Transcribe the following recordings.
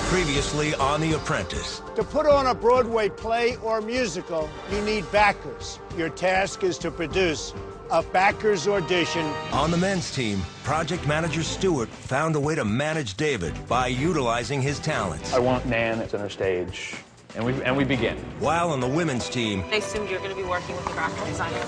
Previously on The Apprentice. To put on a Broadway play or musical, you need backers. Your task is to produce a backers audition. On the men's team, project manager Stewart found a way to manage David by utilizing his talents. I want Nan at center stage, and we begin. While on the women's team, I assumed you're going to be working with the graphic designer.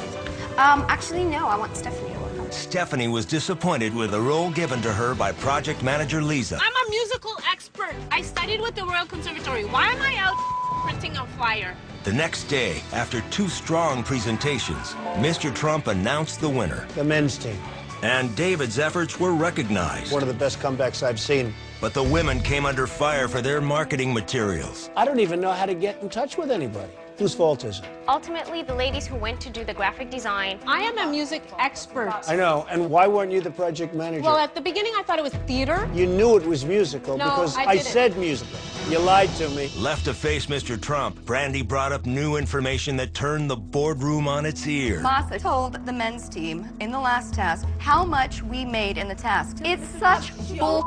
Actually, no. I want Stephanie to work on it. Stephanie was disappointed with the role given to her by project manager Lisa. I'm a musical expert. I studied with the Royal Conservatory. Why am I out printing a flyer? The next day, after 2 strong presentations, Mr. Trump announced the winner. The men's team. And David's efforts were recognized. One of the best comebacks I've seen. But the women came under fire for their marketing materials. I don't even know how to get in touch with anybody. Whose fault is it? Ultimately, the ladies who went to do the graphic design. I am a music expert. I know. And why weren't you the project manager? Well, at the beginning, I thought it was theater. You knew it was musical No, because I I didn't. said musical. You lied to me. Left to face Mr. Trump, Brandy brought up new information that turned the boardroom on its ear. Masa told the men's team in the last task how much we made in the task. It's such bull.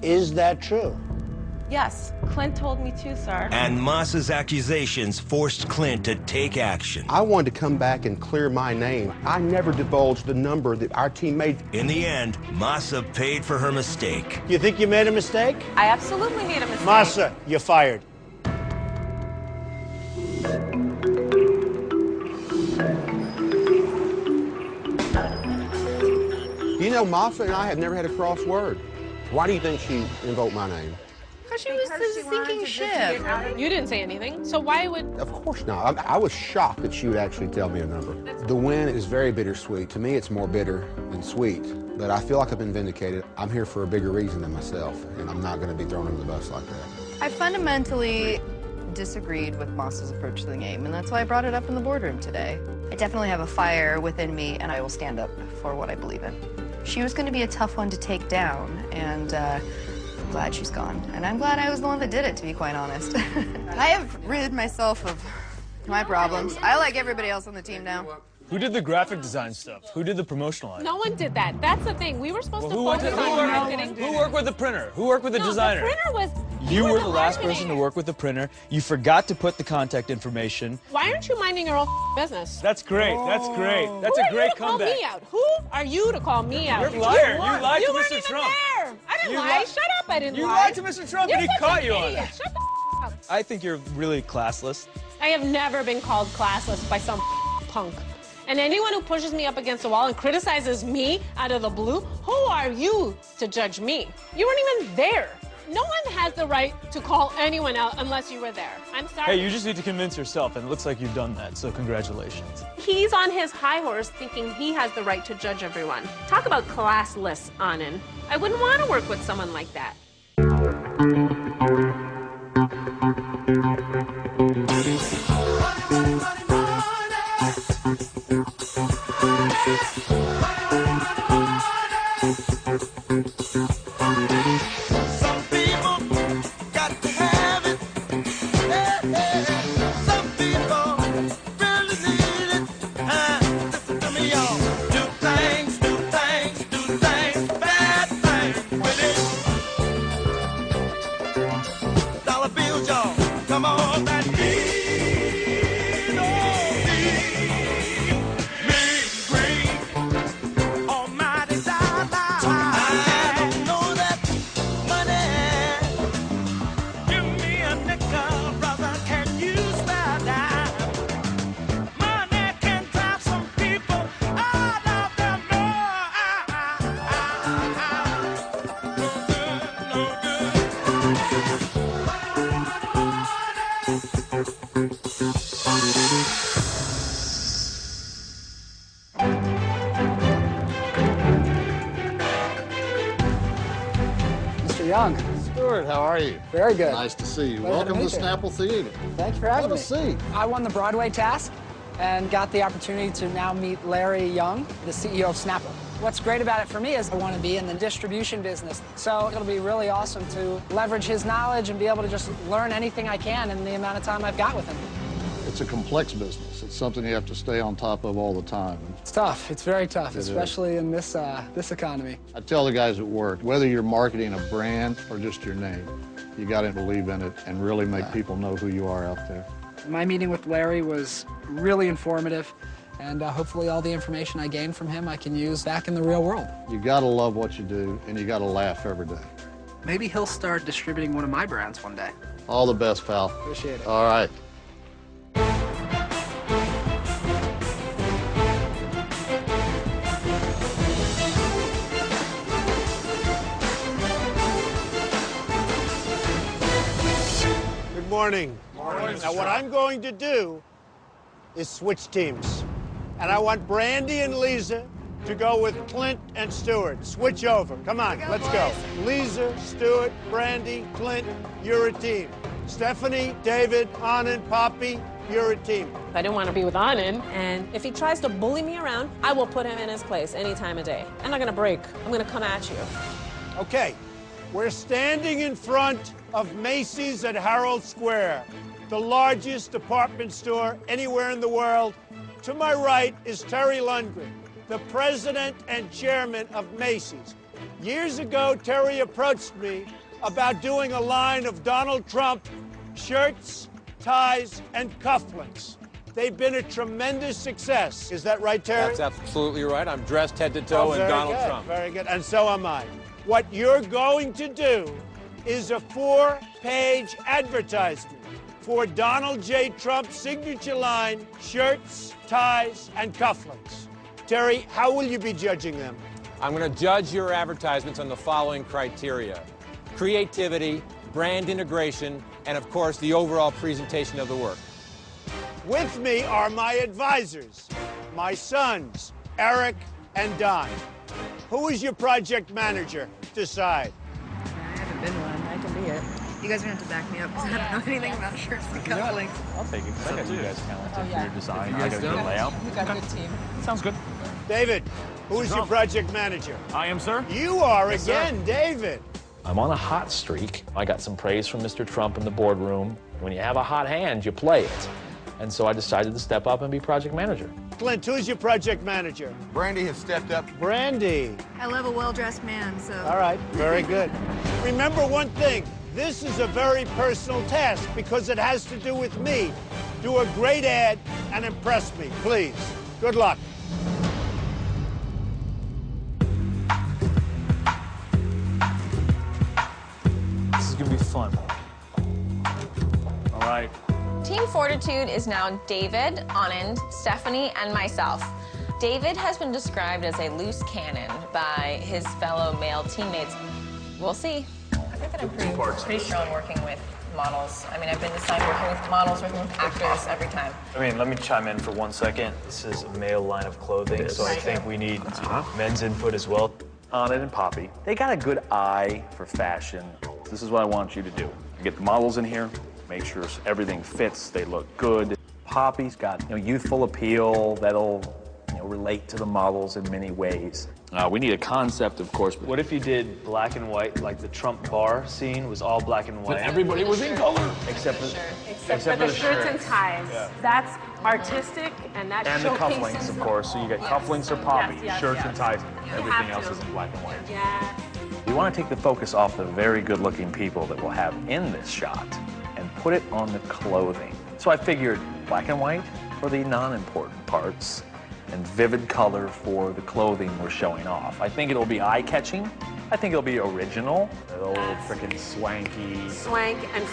Is that true? Yes, Clint told me too, sir. And Moss's accusations forced Clint to take action. I wanted to come back and clear my name. I never divulged the number that our team made. In the end, Massa paid for her mistake. You think you made a mistake? I absolutely made a mistake. Masa, you're fired. You know, Masa and I have never had a cross word. Why do you think she invoked my name? Because she was the sinking ship. You didn't say anything, so why would... Of course not. I was shocked that she would actually tell me a number. The win is very bittersweet. To me, it's more bitter than sweet. But I feel like I've been vindicated. I'm here for a bigger reason than myself, and I'm not going to be thrown under the bus like that. I fundamentally disagreed with Masa's approach to the game, and that's why I brought it up in the boardroom today. I definitely have a fire within me, and I will stand up for what I believe in. She was going to be a tough one to take down, and I'm glad she's gone. And I'm glad I was the one that did it, to be quite honest. I have rid myself of my problems. I like everybody else on the team now. Who did the graphic design stuff? Who did the promotional items? No one did that. That's the thing. We were supposed to focus on marketing. Who worked with the printer? Who worked with the designer? The printer was... You were the last marketing. person to work with the printer. You forgot to put the contact information. Why aren't you minding your own business? That's great. That's great. That's Who a are great you to call comeback. me out? Who are you to call me out? You're a liar. You lied to You weren't Mr. even Trump. there. I didn't You lie. li- Shut up. I didn't You lie. lied to Mr. Trump, You're and he such caught an you on idiot. it. Shut the up. I think you're really classless. I have never been called classless by some punk. And anyone who pushes me up against the wall and criticizes me out of the blue, who are you to judge me? You weren't even there. No one has the right to call anyone out unless you were there. I'm sorry. Hey, you just need to convince yourself, and it looks like you've done that, so congratulations. He's on his high horse thinking he has the right to judge everyone. Talk about classless, Anand. I wouldn't want to work with someone like that. Some people got to have it. Some people really need it. Listen to me, y'all. Do things, bad things with it. Dollar bills, y'all. Come on, that need, green, almighty dollar. I don't know that money. Give me a nickel, brother. Can you spare that? Money can drive some people out of their mind. No Mr. Young, Stuart, how are you? very good. Nice to see you. Glad to Welcome to meet you. Snapple Theater. Thank you for having Have a me. seat. I won the Broadway task and got the opportunity to now meet Larry Young, the CEO of Snapple. What's great about it for me is I want to be in the distribution business. So it'll be really awesome to leverage his knowledge and be able to just learn anything I can in the amount of time I've got with him. It's a complex business. It's something you have to stay on top of all the time. It's tough. It's very tough, It is. especially in this economy. I tell the guys at work, whether you're marketing a brand or just your name, You got to believe in it and really make people know who you are out there. My meeting with Larry was really informative, and hopefully all the information I gained from him I can use back in the real world. You got to love what you do, and you got to laugh every day. Maybe he'll start distributing one of my brands one day. All the best, pal. Appreciate it. All right. Good morning. Now, what I'm going to do is switch teams. And I want Brandy and Lisa to go with Clint and Stuart. Switch over. Come on, let's go. Lisa, Stuart, Brandy, Clint, you're a team. Stephanie, David, Anand, Poppy, you're a team. I didn't want to be with Anand, and if he tries to bully me around, I will put him in his place any time of day. I'm not going to break. I'm going to come at you. Okay, we're standing in front of Macy's at Herald Square, the largest department store anywhere in the world. To my right is Terry Lundgren, the president and chairman of Macy's. Years ago, Terry approached me about doing a line of Donald Trump shirts, ties, and cufflinks. They've been a tremendous success. Is that right, Terry? That's absolutely right. I'm dressed head to toe in Donald Trump. Very good, and so am I. What you're going to do is a 4-page advertisement for Donald J. Trump's signature line, shirts, ties, and cufflinks. Terry, how will you be judging them? I'm going to judge your advertisements on the following criteria: creativity, brand integration, and of course, the overall presentation of the work. With me are my advisors, my sons, Eric and Don. Who is your project manager? Decide. I haven't been one. I can be it. You guys are going to have to back me up because I don't know anything about shirts and cufflinks. I'll take it. I got you guys talented for your design. You I guys got a good layout. You got a good team. Sounds good. David, who is your project manager? I am, sir. You are again, David. I'm on a hot streak. I got some praise from Mr. Trump in the boardroom. When you have a hot hand, you play it. And so I decided to step up and be project manager. Clint, who's your project manager? Brandy has stepped up. Brandy. I love a well-dressed man, so... All right, very good. Remember one thing, this is a very personal task because it has to do with me. Do a great ad and impress me, please. Good luck. This is going to be fun. All right. Team Fortitude is now David, Anand, Stephanie, and myself. David has been described as a loose cannon by his fellow male teammates. We'll see. I think that I'm pretty strong working with models. I mean, I've been assigned working with models, working with actors every time. I mean, let me chime in for 1 second. This is a male line of clothing, so I think we need men's input as well. Anand and Poppy, they got a good eye for fashion. This is what I want you to do. You get the models in here, make sure everything fits, they look good. Poppy's got youthful appeal that'll relate to the models in many ways. We need a concept, of course. What if you did black and white, like the Trump bar scene was all black and white? But everybody was in color. Except for the shirts and ties. Yeah. That's artistic, and that And the showcases cufflinks, of course. So you got cufflinks or Poppy, Yes, shirts and ties. Everything have else to. is in black and white. Yeah. You want to take the focus off the very good-looking people that we'll have in this shot and put it on the clothing. So I figured black and white for the non-important parts and vivid color for the clothing we're showing off. I think it'll be eye-catching. I think it'll be original. A little freaking swanky. Swank and